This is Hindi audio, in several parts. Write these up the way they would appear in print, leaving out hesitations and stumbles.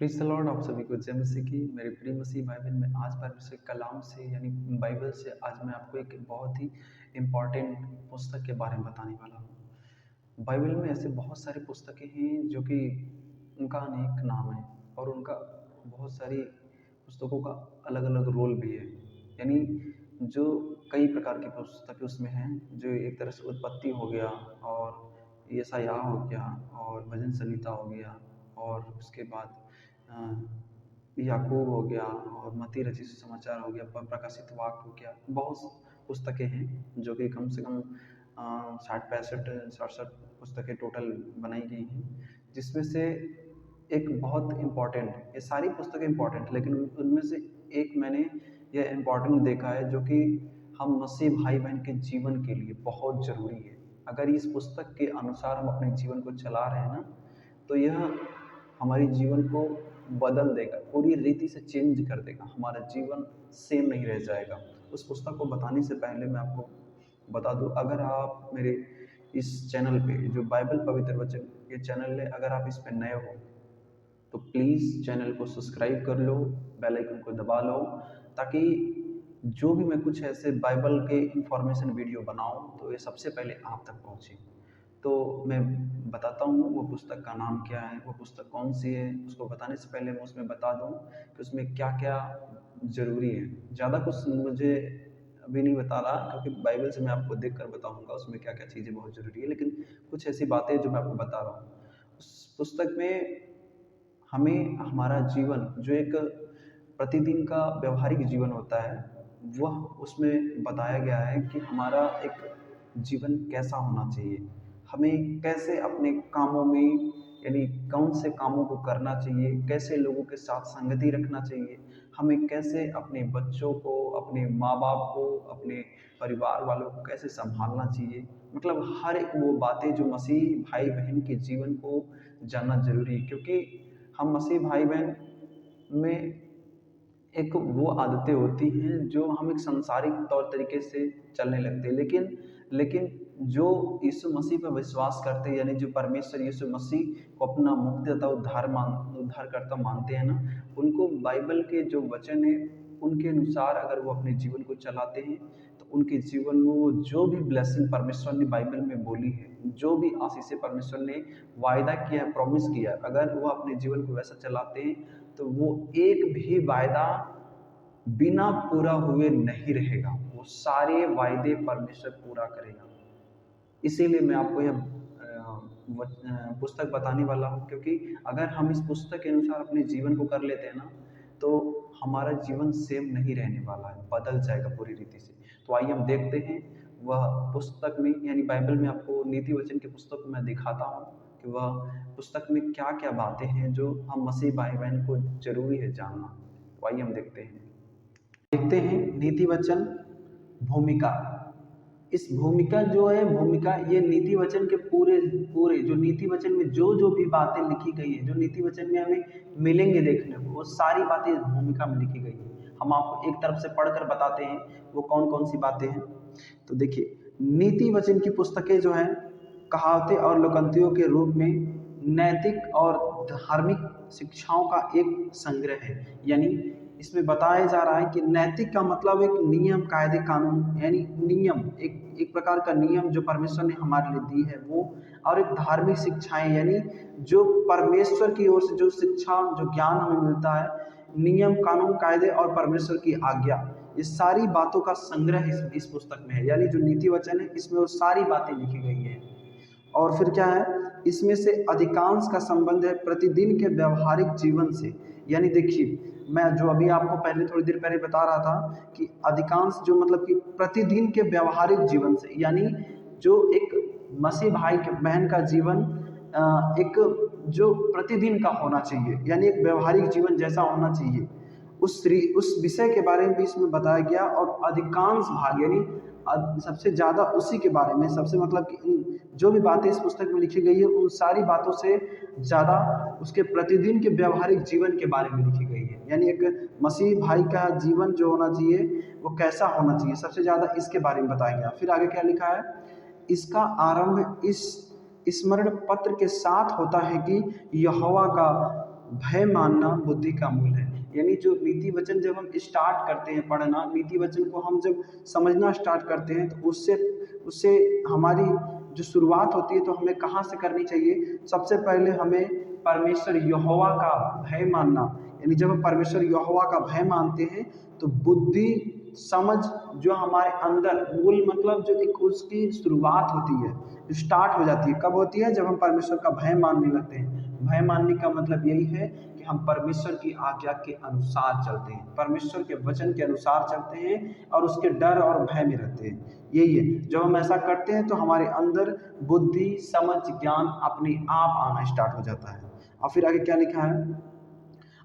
Praise the Lord. आप सभी को जय मसीह की। मेरे प्रिय मसीह भाई बहन, मैं आज परमेश्वर के कलाम से यानी बाइबल से आज मैं आपको एक बहुत ही इम्पोर्टेंट पुस्तक के बारे में बताने वाला हूँ। बाइबल में ऐसे बहुत सारी पुस्तकें हैं जो कि उनका अनेक नाम है और उनका बहुत सारी पुस्तकों का अलग अलग रोल भी है। यानी जो कई प्रकार की पुस्तकें उसमें हैं, जो एक तरह से उत्पत्ति हो गया और यशायाह हो गया और भजन संहिता हो गया और उसके बाद अ, याकूब हो गया और मत्ती रचित सुसमाचार हो गया, प्रकाशित वाक्य हो गया। बहुत पुस्तकें हैं जो कि कम से कम 60-65-67 पुस्तकें टोटल बनाई गई हैं, जिसमें से एक बहुत इम्पोर्टेंट, ये सारी पुस्तकें इम्पोर्टेंट, लेकिन उनमें से एक मैंने यह इम्पोर्टेंट देखा है जो कि हम मसीह भाई बहन के जीवन के लिए बहुत ज़रूरी है। अगर इस पुस्तक के अनुसार हम अपने जीवन को चला रहे हैं ना, तो यह हमारे जीवन को बदल देगा, पूरी रीति से चेंज कर देगा। हमारा जीवन सेम नहीं रह जाएगा। उस पुस्तक को बताने से पहले मैं आपको बता दूं, अगर आप मेरे इस चैनल पे जो बाइबल पवित्र वचन ये चैनल है, अगर आप इस पे नए हो तो प्लीज़ चैनल को सब्सक्राइब कर लो, बेल आइकन को दबा लो, ताकि जो भी मैं कुछ ऐसे बाइबल के इंफॉर्मेशन वीडियो बनाऊं तो ये सबसे पहले आप तक पहुंचे। तो मैं बताता हूँ वो पुस्तक का नाम क्या है, वो पुस्तक कौन सी है। उसको बताने से पहले मैं उसमें बता दूँ कि उसमें क्या क्या ज़रूरी है। ज़्यादा कुछ मुझे अभी नहीं बता रहा, क्योंकि बाइबल से मैं आपको देख कर बताऊँगा उसमें क्या क्या चीज़ें बहुत ज़रूरी है, लेकिन कुछ ऐसी बातें जो मैं आपको बता रहा हूँ उस पुस्तक में हमें हमारा जीवन जो एक प्रतिदिन का व्यवहारिक जीवन होता है, वह उसमें बताया गया है कि हमारा एक जीवन कैसा होना चाहिए। हमें कैसे अपने कामों में यानी कौन से कामों को करना चाहिए, कैसे लोगों के साथ संगति रखना चाहिए, हमें कैसे अपने बच्चों को, अपने माँ-बाप को, अपने परिवार वालों को कैसे सँभालना चाहिए। मतलब हर एक वो बातें जो मसीह भाई-बहन के जीवन को जानना ज़रूरी है, क्योंकि हम मसीह भाई-बहन में एक वो आदतें होती हैं जो हम एक सांसारिक तौर तरीके से चलने लगते हैं, लेकिन लेकिन जो यीशु मसीह पर विश्वास करते हैं, यानी जो परमेश्वर यीशु मसीह को अपना मुक्तिदाता उद्धारकर्ता मानते हैं ना, उनको बाइबल के जो वचन है उनके अनुसार अगर वो अपने जीवन को चलाते हैं तो उनके जीवन में वो जो भी ब्लेसिंग परमेश्वर ने बाइबल में बोली है, जो भी आशीषें परमेश्वर ने वायदा किया है, प्रॉमिस किया है, अगर वो अपने जीवन को वैसा चलाते हैं तो वो एक भी वायदा बिना पूरा हुए नहीं रहेगा। वो सारे वायदे परमेश्वर पूरा करेगा। इसीलिए मैं आपको यह पुस्तक बताने वाला हूँ, क्योंकि अगर हम इस पुस्तक के अनुसार अपने जीवन को कर लेते हैं ना, तो हमारा जीवन सेम नहीं रहने वाला है, बदल जाएगा पूरी रीति से। तो आइए हम देखते हैं वह पुस्तक में, यानी बाइबल में आपको नीति वचन की पुस्तक में मैं दिखाता हूँ कि वह पुस्तक में क्या-क्या बातें हैं जो हम मसीह भाई-बहन को ज़रूरी है जानना। तो आइए हम देखते हैं। देखते हैं नीति वचन भूमिका। इस भूमिका जो है, भूमिका ये नीति वचन के पूरे पूरे जो नीति वचन में जो जो भी बातें लिखी गई है, जो नीति वचन में हमें मिलेंगे देखने को, वो सारी बातें इस भूमिका में लिखी गई है। हम आपको एक तरफ से पढ़कर बताते हैं वो कौन कौन सी बातें हैं। तो देखिए, नीति वचन की पुस्तकें जो हैं कहावतें और लोकोक्तियों के रूप में नैतिक और धार्मिक शिक्षाओं का एक संग्रह है। यानी इसमें बताया जा रहा है कि नैतिक का मतलब एक नियम, कायदे, कानून, यानी नियम, एक एक प्रकार का नियम जो परमेश्वर ने हमारे लिए दी है वो, और एक धार्मिक शिक्षाएं, यानी जो परमेश्वर की ओर से जो शिक्षा, जो ज्ञान हमें मिलता है, नियम, कानून, कायदे और परमेश्वर की आज्ञा, ये सारी बातों का संग्रह इस पुस्तक में है। यानी जो नीति वचन है इसमें वो सारी बातें लिखी गई हैं। और फिर क्या है, इसमें से अधिकांश का संबंध है प्रतिदिन के व्यवहारिक जीवन से। यानी देखिए, मैं जो अभी आपको पहले थोड़ी देर पहले बता रहा था कि अधिकांश जो मतलब कि प्रतिदिन के व्यवहारिक जीवन से, यानी जो एक मसीह भाई के बहन का जीवन एक जो प्रतिदिन का होना चाहिए, यानी एक व्यवहारिक जीवन जैसा होना चाहिए, उस विषय के बारे में भी इसमें बताया गया। और अधिकांश भाग यानी सबसे ज़्यादा उसी के बारे में, सबसे मतलब कि जो भी बातें इस पुस्तक में लिखी गई है उन सारी बातों से ज़्यादा उसके प्रतिदिन के व्यवहारिक जीवन के बारे में लिखी गई है। यानी एक मसीह भाई का जीवन जो होना चाहिए वो कैसा होना चाहिए, सबसे ज़्यादा इसके बारे में बताया गया। फिर आगे क्या लिखा है, इसका आरंभ इस स्मरण पत्र के साथ होता है कि यहोवा का भय मानना बुद्धि का मूल है। यानी जो नीति वचन जब हम स्टार्ट करते हैं पढ़ना, नीति वचन को हम जब समझना स्टार्ट करते हैं तो उससे उससे हमारी जो शुरुआत होती है तो हमें कहाँ से करनी चाहिए? सबसे पहले हमें परमेश्वर यहोवा का भय मानना, यानी जब हम परमेश्वर यहोवा का भय मानते हैं तो बुद्धि समझ जो हमारे अंदर मूल मतलब जो एक उसकी शुरुआत होती है, स्टार्ट हो जाती है। कब होती है? जब हम परमेश्वर का भय मानने लगते हैं। भय मानने का मतलब यही है कि हम परमेश्वर की आज्ञा के अनुसार चलते हैं, परमेश्वर के वचन के अनुसार चलते हैं और उसके डर और भय में रहते हैं। यही है, जब हम ऐसा करते हैं तो हमारे अंदर बुद्धि समझ ज्ञान अपने आप आना स्टार्ट हो जाता है। और फिर आगे क्या लिखा है?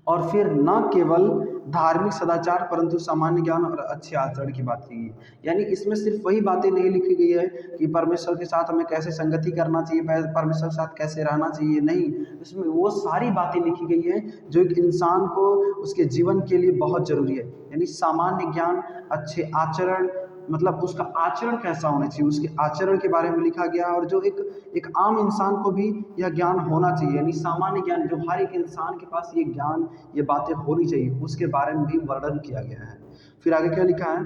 और फिर न केवल धार्मिक सदाचार परंतु सामान्य ज्ञान और अच्छे आचरण की बात की गई है। यानी इसमें सिर्फ वही बातें नहीं लिखी गई है कि परमेश्वर के साथ हमें कैसे संगति करना चाहिए, परमेश्वर के साथ कैसे रहना चाहिए, नहीं, इसमें वो सारी बातें लिखी गई है जो एक इंसान को उसके जीवन के लिए बहुत जरूरी है। यानी सामान्य ज्ञान, अच्छे आचरण, मतलब उसका आचरण कैसा होना चाहिए, उसके आचरण के बारे में लिखा गया। और जो एक एक आम इंसान को भी यह ज्ञान होना चाहिए, यानी सामान्य ज्ञान जो हर एक इंसान के पास ये ज्ञान, ये बातें होनी चाहिए, उसके बारे में भी वर्णन किया गया है। फिर आगे क्या लिखा है?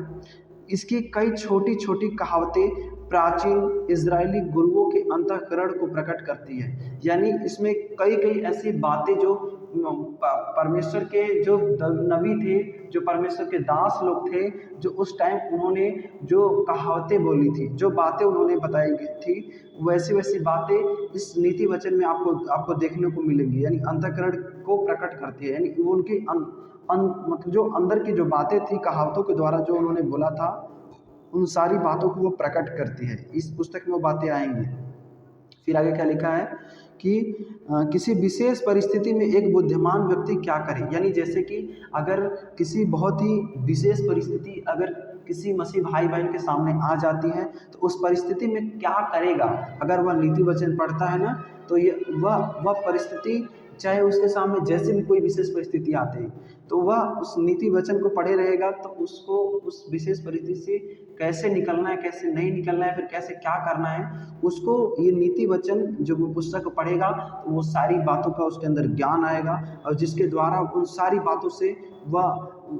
इसकी कई छोटी छोटी कहावतें प्राचीन इजरायली गुरुओं के अंतःकरण को प्रकट करती है। यानी इसमें कई कई ऐसी बातें जो परमेश्वर के जो नबी थे, जो परमेश्वर के दास लोग थे, जो उस टाइम उन्होंने जो कहावतें बोली थी, जो बातें उन्होंने बताई गई थी, वैसी वैसी बातें इस नीति वचन में आपको आपको देखने को मिलेंगी। यानी अंतःकरण को प्रकट करती है, यानी उनकी मतलब जो अंदर की जो बातें थी कहावतों के द्वारा जो उन्होंने बोला था, उन सारी बातों को वो प्रकट करती है। इस पुस्तक में वो बातें आएंगी। फिर आगे क्या लिखा है कि किसी विशेष परिस्थिति में एक बुद्धिमान व्यक्ति क्या करे। यानी जैसे कि अगर किसी बहुत ही विशेष परिस्थिति अगर किसी मसीह भाई बहन के सामने आ जाती है तो उस परिस्थिति में क्या करेगा। अगर वह नीति वचन पढ़ता है ना, तो ये वह परिस्थिति, चाहे उसके सामने जैसे भी कोई विशेष परिस्थिति आती है, तो वह उस नीति वचन को पढ़े रहेगा तो उसको उस विशेष परिस्थिति से कैसे निकलना है, कैसे नहीं निकलना है, फिर कैसे क्या करना है, उसको ये नीति वचन जो वो पुस्तक पढ़ेगा तो वो सारी बातों का उसके अंदर ज्ञान आएगा और जिसके द्वारा उन सारी बातों से वह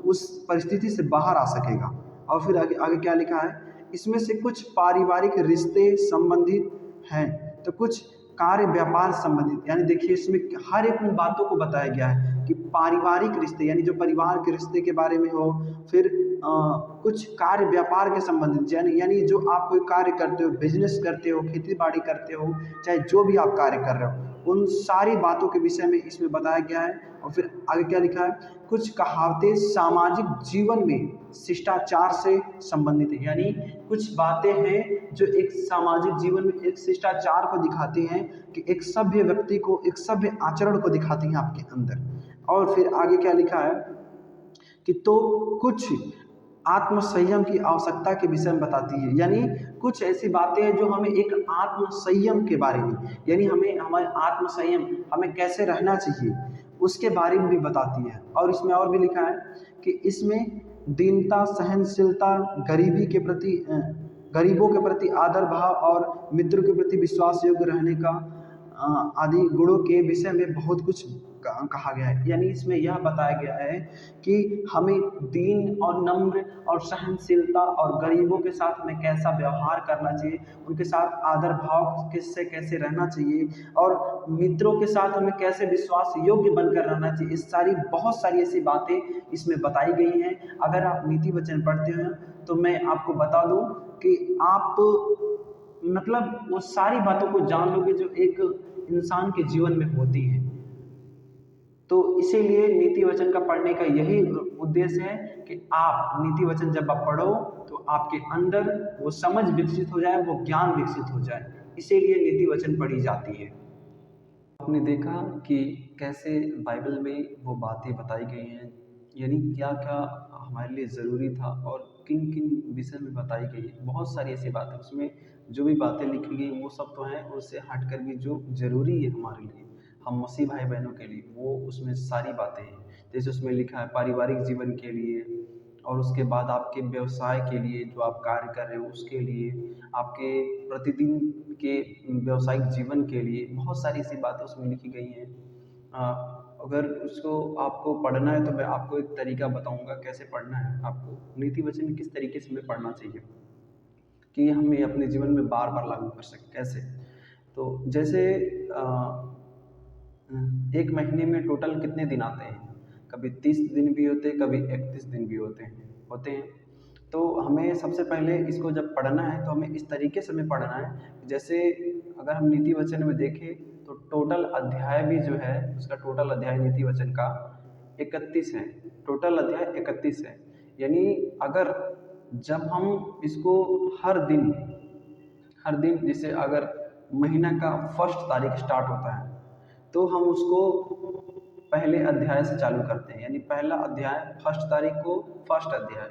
उस परिस्थिति से बाहर आ सकेगा। और फिर आगे आगे क्या लिखा है? इसमें से कुछ पारिवारिक रिश्ते संबंधित हैं तो कुछ कार्य व्यापार संबंधित। यानी देखिए इसमें हर एक उन बातों को बताया गया है कि पारिवारिक रिश्ते, यानी जो परिवार के रिश्ते के बारे में हो, फिर कुछ कार्य व्यापार के संबंधित, यानी जो आप कोई कार्य करते हो, बिजनेस करते हो, खेती बाड़ी करते हो, चाहे जो भी आप कार्य कर रहे हो, उन सारी बातों के विषय में इसमें बताया गया है। और फिर आगे क्या लिखा है? कुछ कहावतें सामाजिक जीवन में शिष्टाचार से संबंधित है। यानी कुछ बातें हैं जो एक सामाजिक जीवन में एक शिष्टाचार को दिखाती हैं कि एक सभ्य व्यक्ति को, एक सभ्य आचरण को दिखाती हैं आपके अंदर। और फिर आगे क्या लिखा है कि तो कुछ आत्म संयम की आवश्यकता के विषय में बताती है। यानी कुछ ऐसी बातें हैं जो हमें एक आत्म संयम के बारे में, यानी हमें हमारे आत्म संयम, हमें कैसे रहना चाहिए, उसके बारे में भी बताती है। और इसमें और भी लिखा है कि इसमें दीनता, सहनशीलता, गरीबों के प्रति आदर भाव और मित्रों के प्रति विश्वास योग्य रहने का आदि गुणों के विषय में बहुत कुछ कहा गया है। यानी इसमें यह बताया गया है कि हमें दीन और नम्र और सहनशीलता और गरीबों के साथ हमें कैसा व्यवहार करना चाहिए, उनके साथ आदर भाव किससे कैसे रहना चाहिए, और मित्रों के साथ हमें कैसे विश्वास योग्य बनकर रहना चाहिए। इस सारी बहुत सारी ऐसी बातें इसमें बताई गई हैं। अगर आप नीति वचन पढ़ते हैं तो मैं आपको बता दूं कि आप मतलब वो सारी बातों को जान लोगे जो एक इंसान के जीवन में होती हैं। तो इसीलिए नीति वचन का पढ़ने का यही उद्देश्य है कि आप नीति वचन जब आप पढ़ो तो आपके अंदर वो समझ विकसित हो जाए, वो ज्ञान विकसित हो जाए, इसीलिए नीति वचन पढ़ी जाती है। आपने देखा कि कैसे बाइबल में वो बातें बताई गई हैं, यानी क्या क्या हमारे लिए ज़रूरी था और किन किन विषय में बताई गई है। बहुत सारी ऐसी बातें उसमें जो भी बातें लिखी गई वो सब तो हैं, उससे हटकर भी जो ज़रूरी है हमारे लिए, हम मसीह भाई बहनों के लिए, वो उसमें सारी बातें हैं। जैसे उसमें लिखा है पारिवारिक जीवन के लिए, और उसके बाद आपके व्यवसाय के लिए जो आप कार्य कर रहे हो उसके लिए, आपके प्रतिदिन के व्यावसायिक जीवन के लिए, बहुत सारी ऐसी बातें उसमें लिखी गई हैं। अगर उसको आपको पढ़ना है तो मैं आपको एक तरीका बताऊंगा कैसे पढ़ना है। आपको नीति वचन किस तरीके से हमें पढ़ना चाहिए कि हम ये अपने जीवन में बार बार लागू कर सकें। कैसे? तो जैसे अ, एक महीने में टोटल कितने दिन आते हैं? कभी 30 दिन भी होते हैं, कभी 31 दिन भी होते हैं। तो हमें सबसे पहले इसको जब पढ़ना है तो हमें इस तरीके से हमें पढ़ना है। जैसे अगर हम नीति वचन में देखें तो टोटल अध्याय भी जो है, उसका टोटल अध्याय नीति वचन का 31 है। टोटल अध्याय 31 है। यानी अगर जब हम इसको हर दिन जैसे अगर महीना का फर्स्ट तारीख स्टार्ट होता है तो हम उसको पहले अध्याय से चालू करते हैं। यानी पहला अध्याय फर्स्ट तारीख को फर्स्ट अध्याय,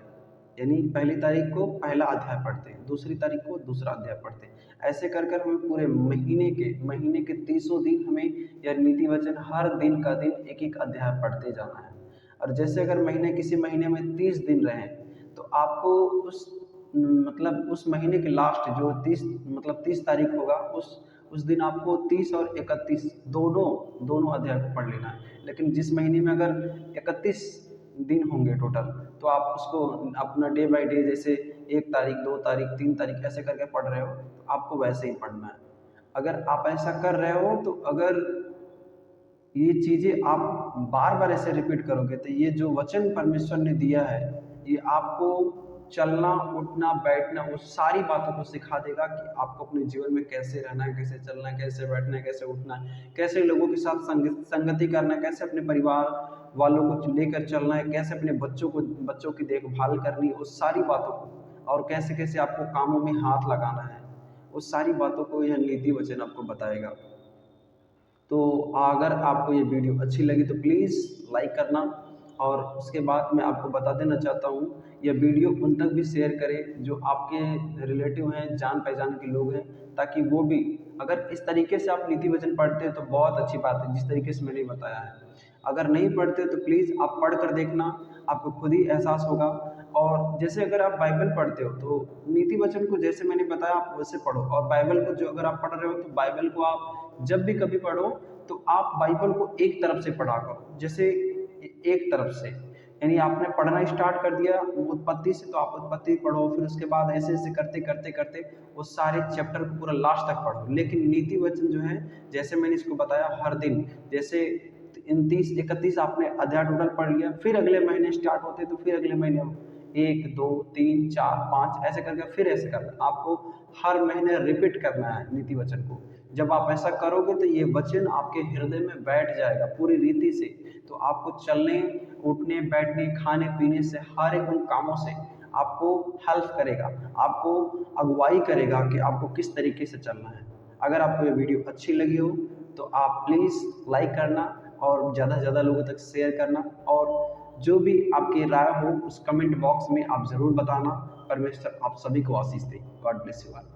यानी पहली तारीख को पहला अध्याय पढ़ते हैं, दूसरी तारीख को दूसरा अध्याय पढ़ते हैं। ऐसे कर कर हमें पूरे महीने के 30 दिन हमें यह नीति वचन हर दिन का दिन एक एक अध्याय पढ़ते जाना है। और जैसे अगर किसी महीने में 30 दिन रहे तो आपको उस महीने के लास्ट जो 30 तारीख होगा उस दिन आपको 30 और 31 दोनों अध्याय को पढ़ लेना है। लेकिन जिस महीने में अगर 31 दिन होंगे टोटल तो आप उसको अपना डे बाय डे, जैसे 1 तारीख 2 तारीख 3 तारीख ऐसे करके पढ़ रहे हो तो आपको वैसे ही पढ़ना है। अगर आप ऐसा कर रहे हो तो अगर ये चीज़ें आप बार बार ऐसे रिपीट करोगे तो ये जो वचन परमेश्वर ने दिया है ये आपको चलना उठना बैठना उस सारी बातों को सिखा देगा कि आपको अपने जीवन में कैसे रहना है, कैसे चलना है, कैसे बैठना है, कैसे उठना है, कैसे लोगों के साथ संगति करना है, कैसे अपने परिवार वालों को लेकर चलना है, कैसे अपने बच्चों की देखभाल करनी है, उस सारी बातों को, और कैसे कैसे आपको कामों में हाथ लगाना है, उस सारी बातों को यह नीति वचन आपको बताएगा। तो अगर आपको ये वीडियो अच्छी लगी तो प्लीज़ लाइक करना। और उसके बाद मैं आपको बता देना चाहता हूँ यह वीडियो उन तक भी शेयर करें जो आपके रिलेटिव हैं, जान पहचान के लोग हैं, ताकि वो भी अगर इस तरीके से आप नीति वचन पढ़ते हैं तो बहुत अच्छी बात है, जिस तरीके से मैंने बताया है। अगर नहीं पढ़ते तो प्लीज़ आप पढ़ कर देखना, आपको खुद ही एहसास होगा। और जैसे अगर आप बाइबल पढ़ते हो तो नीति वचन को जैसे मैंने बताया आप वैसे पढ़ो, और बाइबल को जो अगर आप पढ़ रहे हो तो बाइबल को आप जब भी कभी पढ़ो तो आप बाइबल को एक तरफ से पढ़ा करो। जैसे एक तरफ से, यानी आपने पढ़ना स्टार्ट कर दिया उत्पत्ति से तो आप उत्पत्ति पढ़ो, फिर उसके बाद ऐसे ऐसे करते करते करते वो सारे चैप्टर को पूरा लास्ट तक पढ़ो। लेकिन नीति वचन जो है जैसे मैंने इसको बताया हर दिन, जैसे 30-31 आपने अध्याय टोटल पढ़ लिया, फिर अगले महीने स्टार्ट होते तो फिर अगले महीने 1 2 3 4 5 ऐसे करके फिर ऐसे करना, आपको हर महीने रिपीट करना है नीति वचन को। जब आप ऐसा करोगे तो ये वचन आपके हृदय में बैठ जाएगा पूरी रीति से, तो आपको चलने उठने बैठने खाने पीने से हर एक उन कामों से आपको हेल्प करेगा, आपको अगुवाई करेगा कि आपको किस तरीके से चलना है। अगर आपको ये वीडियो अच्छी लगी हो तो आप प्लीज़ लाइक करना और ज़्यादा से ज़्यादा लोगों तक शेयर करना, और जो भी आपकी राय हो उस कमेंट बॉक्स में आप ज़रूर बताना। परमेश्वर आप सभी को आशीष दे। God bless you all.